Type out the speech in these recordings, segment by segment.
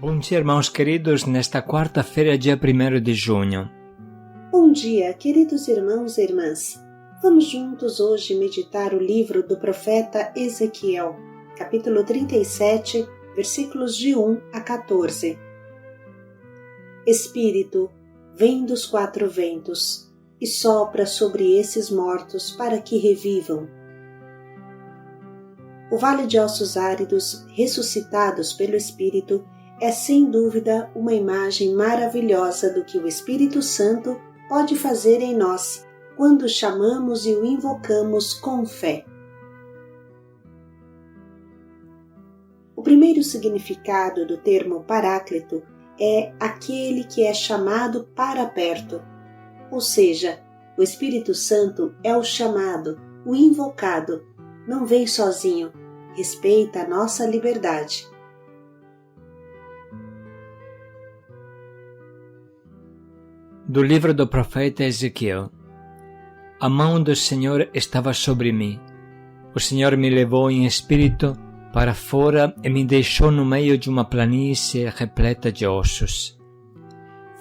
Bom dia, irmãos queridos, nesta quarta-feira, dia 1º de junho. Bom dia, queridos irmãos e irmãs. Vamos juntos hoje meditar o livro do profeta Ezequiel, capítulo 37, versículos de 1 a 14. Espírito, vem dos quatro ventos e sopra sobre esses mortos para que revivam. O vale de ossos áridos, ressuscitados pelo Espírito, é sem dúvida uma imagem maravilhosa do que o Espírito Santo pode fazer em nós quando chamamos e o invocamos com fé. O primeiro significado do termo Paráclito é aquele que é chamado para perto, ou seja, o Espírito Santo é o chamado, o invocado, não vem sozinho, respeita a nossa liberdade. Do livro do profeta Ezequiel. A mão do Senhor estava sobre mim. O Senhor me levou em espírito para fora e me deixou no meio de uma planície repleta de ossos.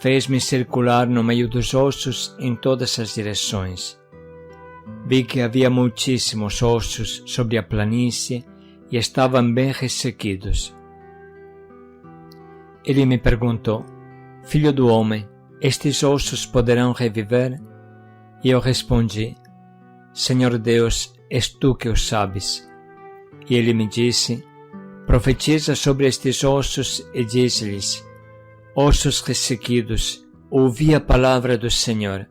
Fez-me circular no meio dos ossos em todas as direções. Vi que havia muitíssimos ossos sobre a planície e estavam bem ressequidos. Ele me perguntou: Filho do homem, estes ossos poderão reviver? E eu respondi: Senhor Deus, és tu que o sabes. E ele me disse: Profetiza sobre estes ossos e diz-lhes: Ossos ressequidos, ouvi a palavra do Senhor.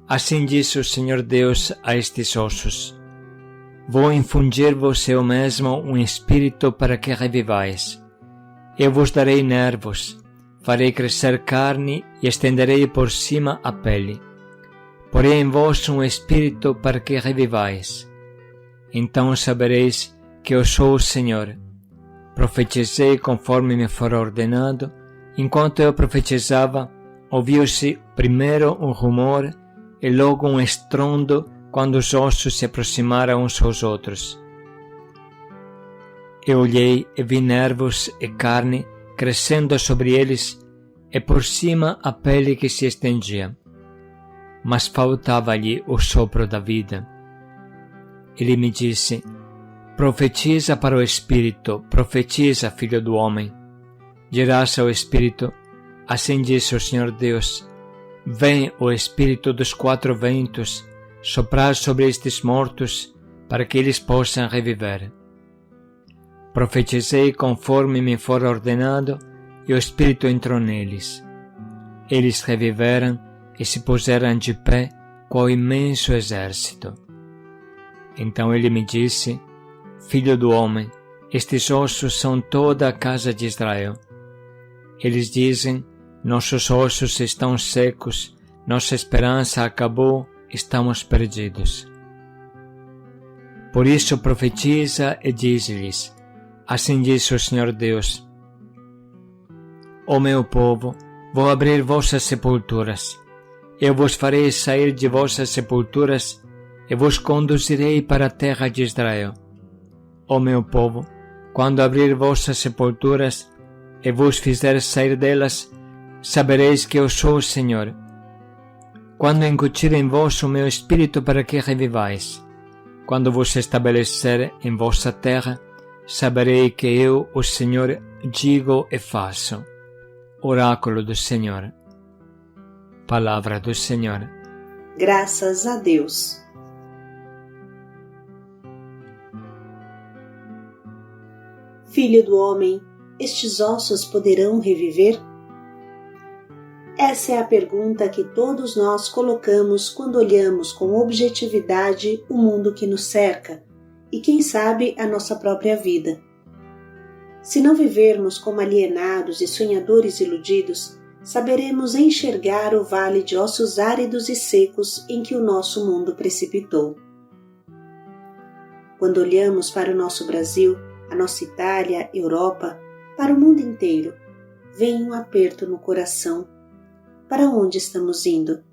Assim disse o Senhor Deus a estes ossos: Vou infundir-vos eu mesmo um espírito para que revivais. Eu vos darei nervos, farei crescer carne e estenderei por cima a pele. Porei em vós um espírito para que revivais. Então sabereis que eu sou o Senhor. Profetizei conforme me for ordenado. Enquanto eu profetizava, ouviu-se primeiro um rumor e logo um estrondo quando os ossos se aproximaram uns aos outros. Eu olhei e vi nervos e carne crescendo sobre eles e por cima a pele que se estendia. Mas faltava-lhe o sopro da vida. Ele me disse: Profetiza para o Espírito, profetiza, filho do homem. Dirás ao Espírito: Assim diz o Senhor Deus: Vem o Espírito dos quatro ventos soprar sobre estes mortos para que eles possam reviver. Profetizei conforme me for ordenado e o Espírito entrou neles. Eles reviveram e se puseram de pé com o imenso exército. Então ele me disse: Filho do homem, estes ossos são toda a casa de Israel. Eles dizem: Nossos ossos estão secos, nossa esperança acabou, estamos perdidos. Por isso profetiza e diz-lhes: Assim diz o Senhor Deus: Ó meu povo, vou abrir vossas sepulturas. Eu vos farei sair de vossas sepulturas e vos conduzirei para a terra de Israel. Ó meu povo, quando abrir vossas sepulturas e vos fizer sair delas, sabereis que eu sou o Senhor. Quando incutir em vós o meu espírito para que revivais, quando vos estabelecer em vossa terra, saberei que eu, o Senhor, digo e faço. Oráculo do Senhor. Palavra do Senhor. Graças a Deus. Filho do homem, estes ossos poderão reviver? Essa é a pergunta que todos nós colocamos quando olhamos com objetividade o mundo que nos cerca e, quem sabe, a nossa própria vida. Se não vivermos como alienados e sonhadores iludidos, saberemos enxergar o vale de ossos áridos e secos em que o nosso mundo precipitou. Quando olhamos para o nosso Brasil, a nossa Itália, Europa, para o mundo inteiro, vem um aperto no coração. Para onde estamos indo?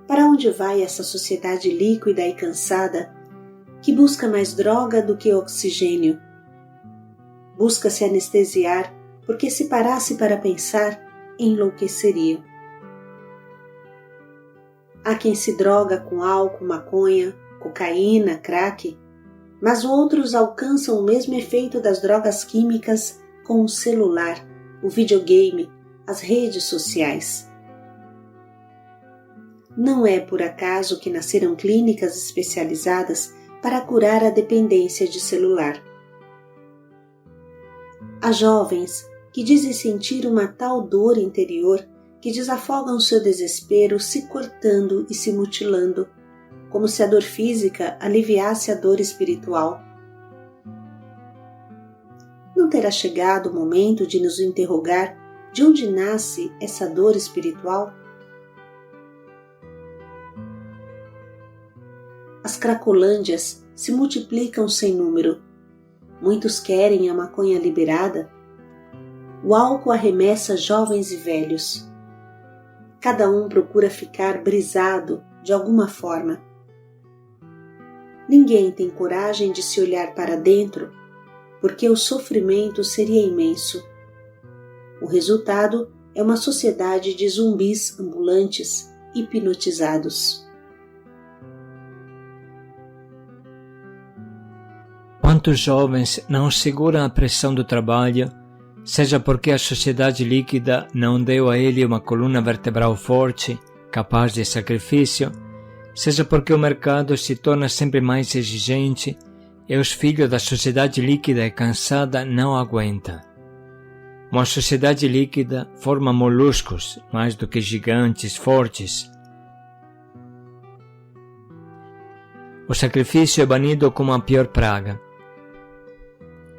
Para onde vai essa sociedade líquida e cansada que busca mais droga do que oxigênio? Busca se anestesiar porque se parasse para pensar, enlouqueceria. Há quem se droga com álcool, maconha, cocaína, crack, mas outros alcançam o mesmo efeito das drogas químicas com o celular, o videogame, as redes sociais. Não é por acaso que nasceram clínicas especializadas para curar a dependência de celular. Há jovens que dizem sentir uma tal dor interior que desafogam seu desespero se cortando e se mutilando, como se a dor física aliviasse a dor espiritual. Não terá chegado o momento de nos interrogar de onde nasce essa dor espiritual? As cracolândias se multiplicam sem número. Muitos querem a maconha liberada. O álcool arremessa jovens e velhos. Cada um procura ficar brisado de alguma forma. Ninguém tem coragem de se olhar para dentro, porque o sofrimento seria imenso. O resultado é uma sociedade de zumbis ambulantes, hipnotizados. Quantos jovens não seguram a pressão do trabalho, seja porque a sociedade líquida não deu a ele uma coluna vertebral forte, capaz de sacrifício, seja porque o mercado se torna sempre mais exigente e os filhos da sociedade líquida e cansada não aguentam. Uma sociedade líquida forma moluscos mais do que gigantes fortes. O sacrifício é banido como a pior praga.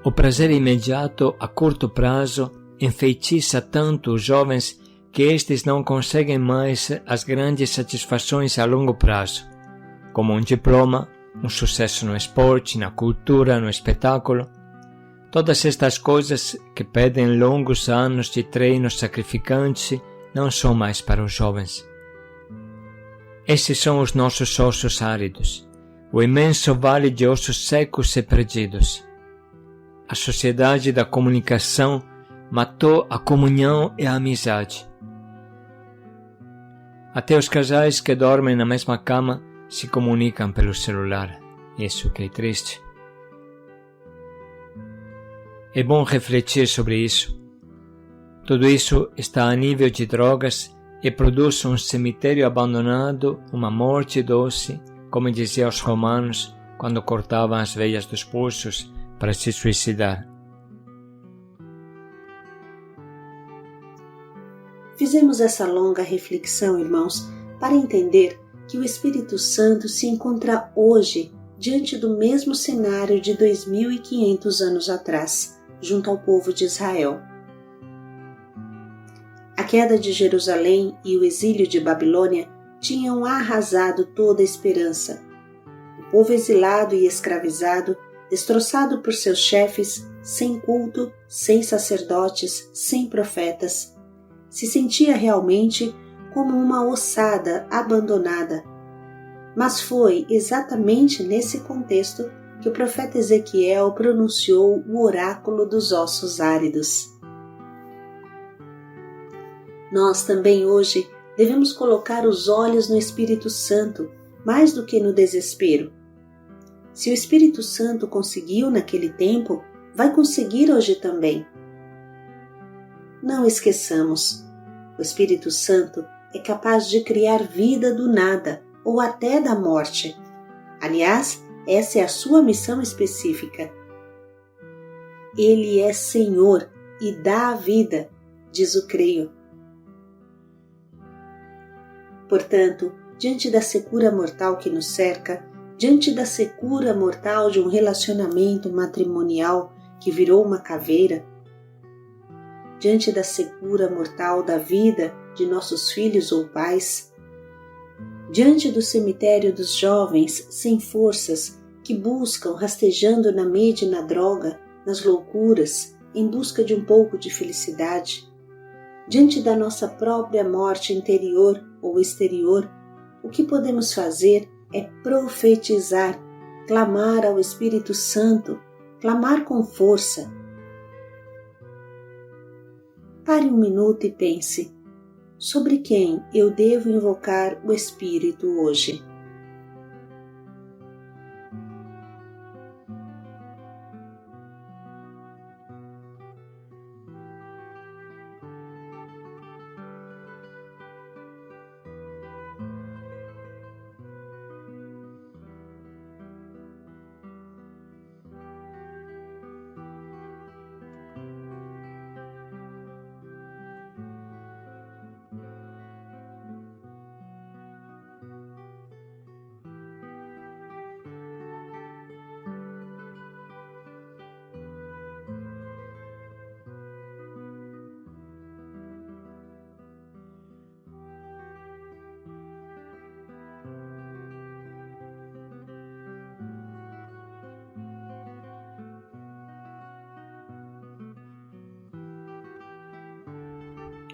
O prazer imediato a curto prazo enfeitiça tanto os jovens que estes não conseguem mais as grandes satisfações a longo prazo, como um diploma, um sucesso no esporte, na cultura, no espetáculo. Todas estas coisas que pedem longos anos de treinos sacrificantes não são mais para os jovens. Estes são os nossos ossos áridos, o imenso vale de ossos secos e perdidos. A sociedade da comunicação matou a comunhão e a amizade. Até os casais que dormem na mesma cama se comunicam pelo celular. Isso que é triste. É bom refletir sobre isso. Tudo isso está a nível de drogas e produz um cemitério abandonado, uma morte doce, como diziam os romanos quando cortavam as veias dos pulsos para se suicidar. Fizemos essa longa reflexão, irmãos, para entender que o Espírito Santo se encontra hoje diante do mesmo cenário de 2.500 anos atrás, junto ao povo de Israel. A queda de Jerusalém e o exílio de Babilônia tinham arrasado toda a esperança. O povo exilado e escravizado, destroçado por seus chefes, sem culto, sem sacerdotes, sem profetas, se sentia realmente como uma ossada abandonada. Mas foi exatamente nesse contexto que o profeta Ezequiel pronunciou o oráculo dos ossos áridos. Nós também hoje devemos colocar os olhos no Espírito Santo, mais do que no desespero. Se o Espírito Santo conseguiu naquele tempo, vai conseguir hoje também. Não esqueçamos, o Espírito Santo é capaz de criar vida do nada ou até da morte. Aliás, essa é a sua missão específica. Ele é Senhor e dá a vida, diz o creio. Portanto, diante da secura mortal que nos cerca, diante da secura mortal de um relacionamento matrimonial que virou uma caveira, diante da secura mortal da vida de nossos filhos ou pais, diante do cemitério dos jovens sem forças que buscam rastejando na mídia e na droga, nas loucuras, em busca de um pouco de felicidade, diante da nossa própria morte interior ou exterior, o que podemos fazer é profetizar, clamar ao Espírito Santo, clamar com força. pare um minuto e pense: sobre quem eu devo invocar o Espírito hoje?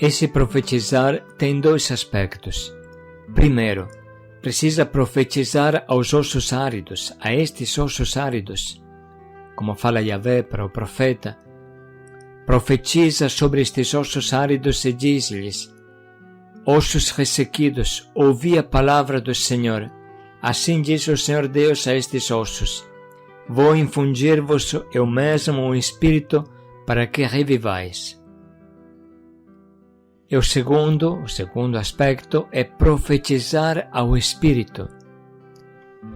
Esse profetizar tem dois aspectos. Primeiro, precisa profetizar aos ossos áridos, a estes ossos áridos. Como fala Yahvé para o profeta, profetiza sobre estes ossos áridos e diz-lhes: ossos ressequidos, ouvi a palavra do Senhor. Assim diz o Senhor Deus a estes ossos: vou infundir-vos eu mesmo o Espírito para que revivais. E o segundo aspecto é profetizar ao Espírito.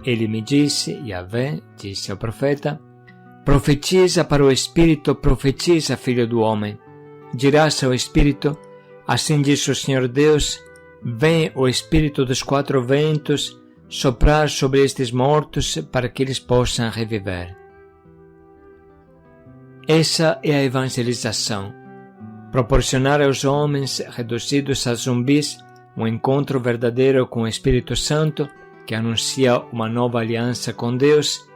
Ele me disse, Yahvé disse ao profeta: profetiza para o Espírito, profetiza, filho do homem. Dirás ao Espírito: assim diz o Senhor Deus, vem o Espírito dos quatro ventos soprar sobre estes mortos para que eles possam reviver. Essa é a evangelização. Proporcionar aos homens reduzidos a zumbis um encontro verdadeiro com o Espírito Santo, que anuncia uma nova aliança com Deus,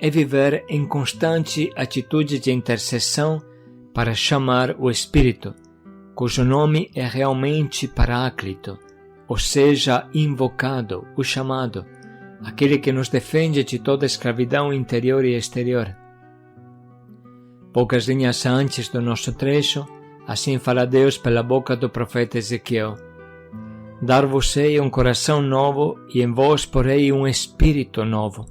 é viver em constante atitude de intercessão para chamar o Espírito, cujo nome é realmente Paráclito, ou seja, invocado, o chamado, aquele que nos defende de toda escravidão interior e exterior. Poucas linhas antes do nosso trecho, assim fala Deus pela boca do profeta Ezequiel: dar-vos-ei um coração novo e em vós porei um espírito novo.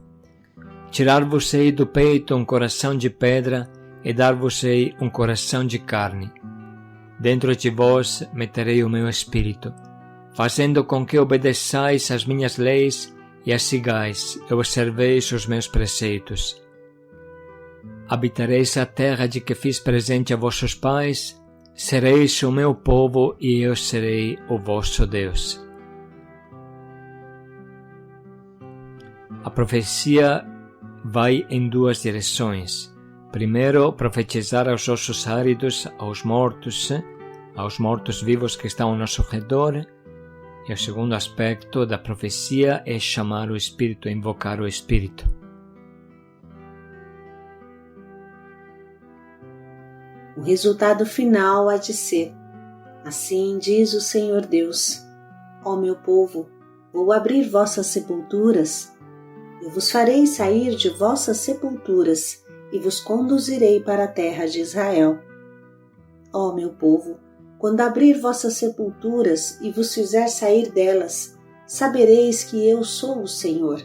Tirar-vos-ei do peito um coração de pedra e dar-vos-ei um coração de carne. Dentro de vós meterei o meu espírito, fazendo com que obedeçais às minhas leis e as sigais e observeis os meus preceitos. Habitareis a terra de que fiz presente a vossos pais, sereis o meu povo e eu serei o vosso Deus. A profecia vai em duas direções. Primeiro, profetizar aos ossos áridos, aos mortos vivos que estão ao nosso redor. E o segundo aspecto da profecia é chamar o Espírito, invocar o Espírito. O resultado final há de ser: assim diz o Senhor Deus: ó meu povo, vou abrir vossas sepulturas, eu vos farei sair de vossas sepulturas e vos conduzirei para a terra de Israel. Ó meu povo, quando abrir vossas sepulturas e vos fizer sair delas, sabereis que eu sou o Senhor.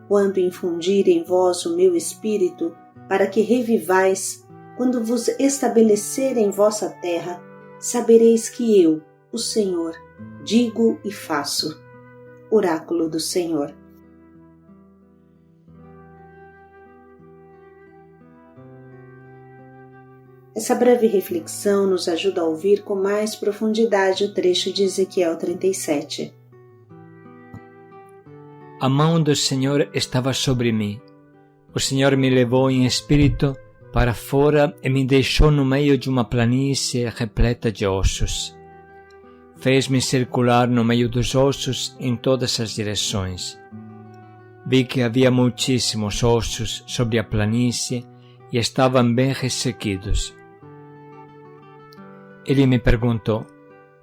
Quando infundir em vós o meu espírito, para que revivais, quando vos estabelecer em vossa terra, sabereis que eu, o Senhor, digo e faço. Oráculo do Senhor. Essa breve reflexão nos ajuda a ouvir com mais profundidade o trecho de Ezequiel 37. A mão do Senhor estava sobre mim. O Senhor me levou em espírito para fora e me deixou no meio de uma planície repleta de ossos. Fez-me circular no meio dos ossos em todas as direções. Vi que havia muitíssimos ossos sobre a planície e estavam bem ressequidos. Ele me perguntou: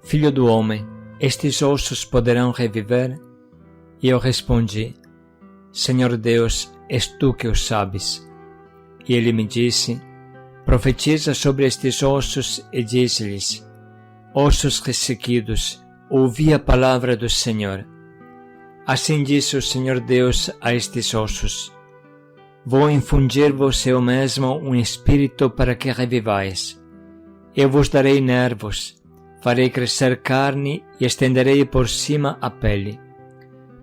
filho do homem, estes ossos poderão reviver? E eu respondi: Senhor Deus, és tu que o sabes. E ele me disse: Profetiza sobre estes ossos e diz-lhes: Ossos ressequidos, ouvi a palavra do Senhor. Assim disse o Senhor Deus a estes ossos: Vou infundir-vos eu mesmo um espírito para que revivais. Eu vos darei nervos, farei crescer carne e estenderei por cima a pele.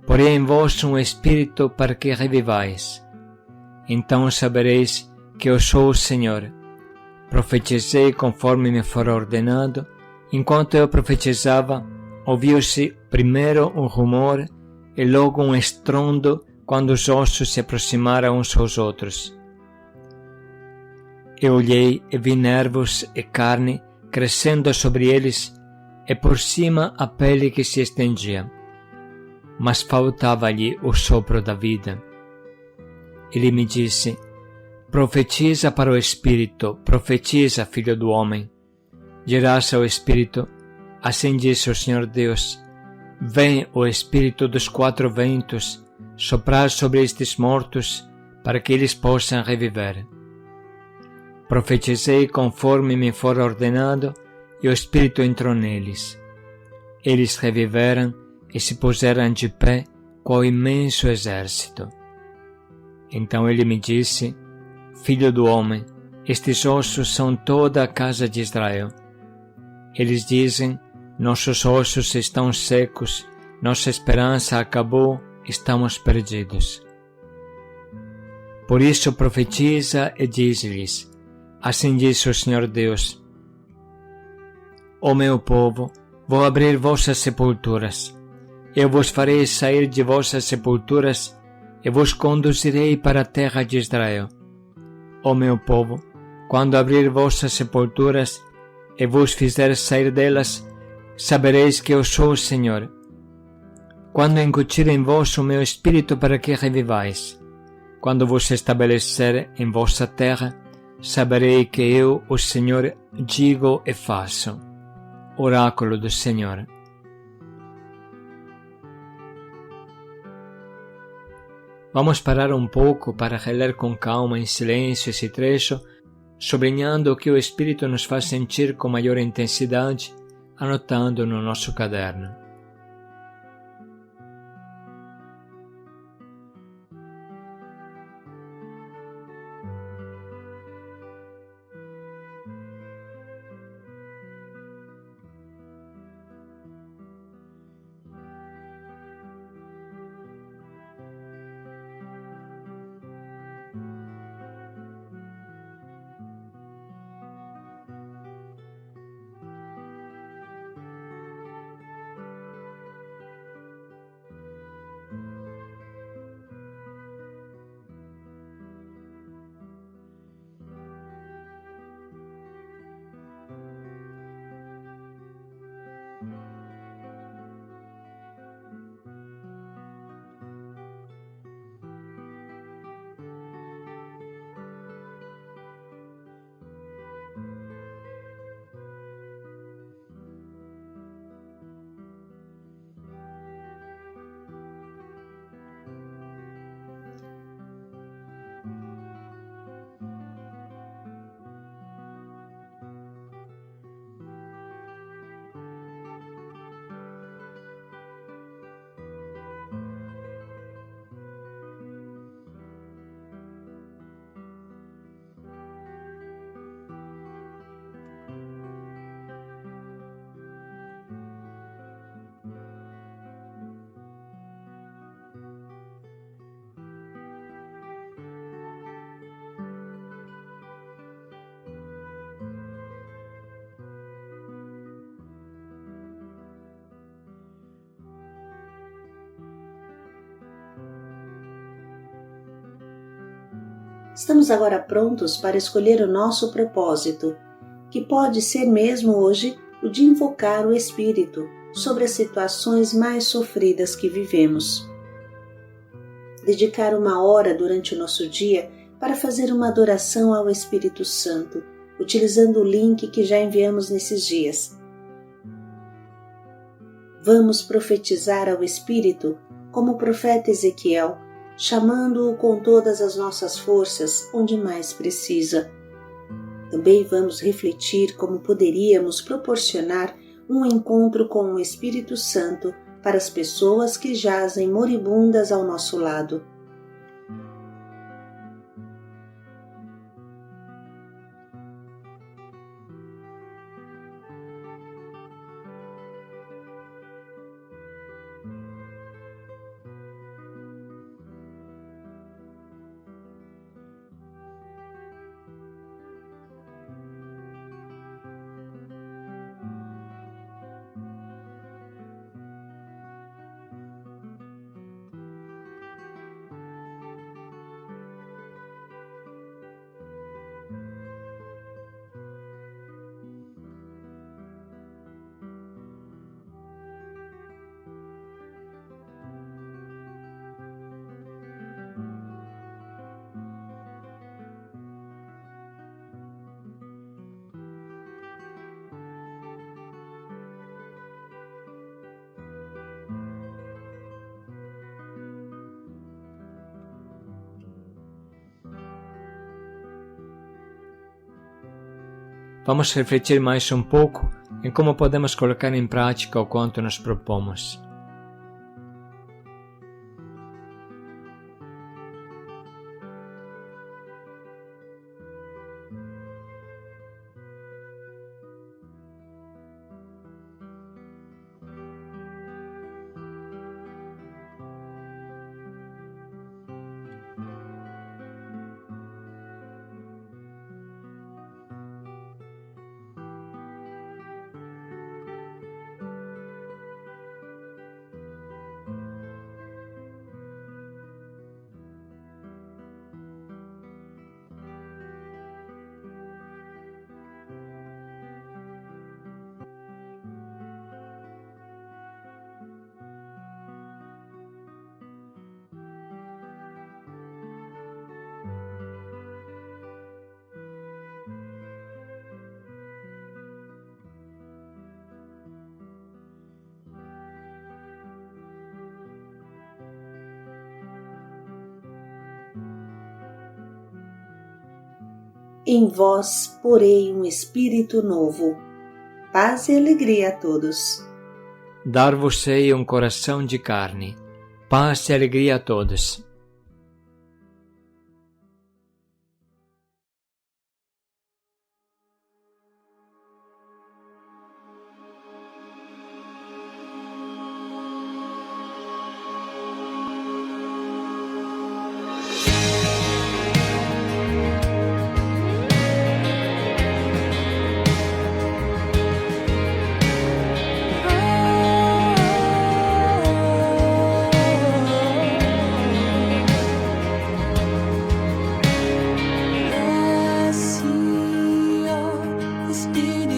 Porei em vós um espírito para que revivais. Então sabereis que eu sou o Senhor. Profetizei conforme me for ordenado. Enquanto eu profetizava, ouviu-se primeiro um rumor e logo um estrondo quando os ossos se aproximaram uns aos outros. Eu olhei e vi nervos e carne crescendo sobre eles e por cima a pele que se estendia. Mas faltava-lhe o sopro da vida. Ele me disse: Profetiza para o Espírito, profetiza, filho do homem. Dirás ao Espírito: Assim disse o Senhor Deus: Vem o Espírito dos quatro ventos soprar sobre estes mortos, para que eles possam reviver. Profetizei conforme me for ordenado, e o Espírito entrou neles. Eles reviveram e se puseram de pé com o imenso exército. Então ele me disse: Filho do homem, estes ossos são toda a casa de Israel. Eles dizem: Nossos ossos estão secos, nossa esperança acabou, estamos perdidos. Por isso profetiza e diz-lhes: Assim diz o Senhor Deus: Ó meu povo, vou abrir vossas sepulturas. Eu vos farei sair de vossas sepulturas e vos conduzirei para a terra de Israel. Ó meu povo, quando abrir vossas sepulturas e vos fizer sair delas, sabereis que eu sou o Senhor. Quando incutir em vós o meu espírito para que revivais, quando vos estabelecer em vossa terra, saberei que eu, o Senhor, digo e faço. Oráculo do Senhor. Vamos parar um pouco para reler com calma em silêncio esse trecho, sublinhando o que o Espírito nos faz sentir com maior intensidade, anotando no nosso caderno. Estamos agora prontos para escolher o nosso propósito, que pode ser mesmo hoje o de invocar o Espírito sobre as situações mais sofridas que vivemos. Dedicar uma hora durante o nosso dia para fazer uma adoração ao Espírito Santo, utilizando o link que já enviamos nesses dias. Vamos profetizar ao Espírito como o profeta Ezequiel, chamando-o com todas as nossas forças onde mais precisa. Também vamos refletir como poderíamos proporcionar um encontro com o Espírito Santo para as pessoas que jazem moribundas ao nosso lado. Vamos refletir mais um pouco em como podemos colocar em prática o quanto nos propomos. Em vós porei um espírito novo. Paz e alegria a todos. Dar-vos-ei um coração de carne. Paz e alegria a todos. Espírito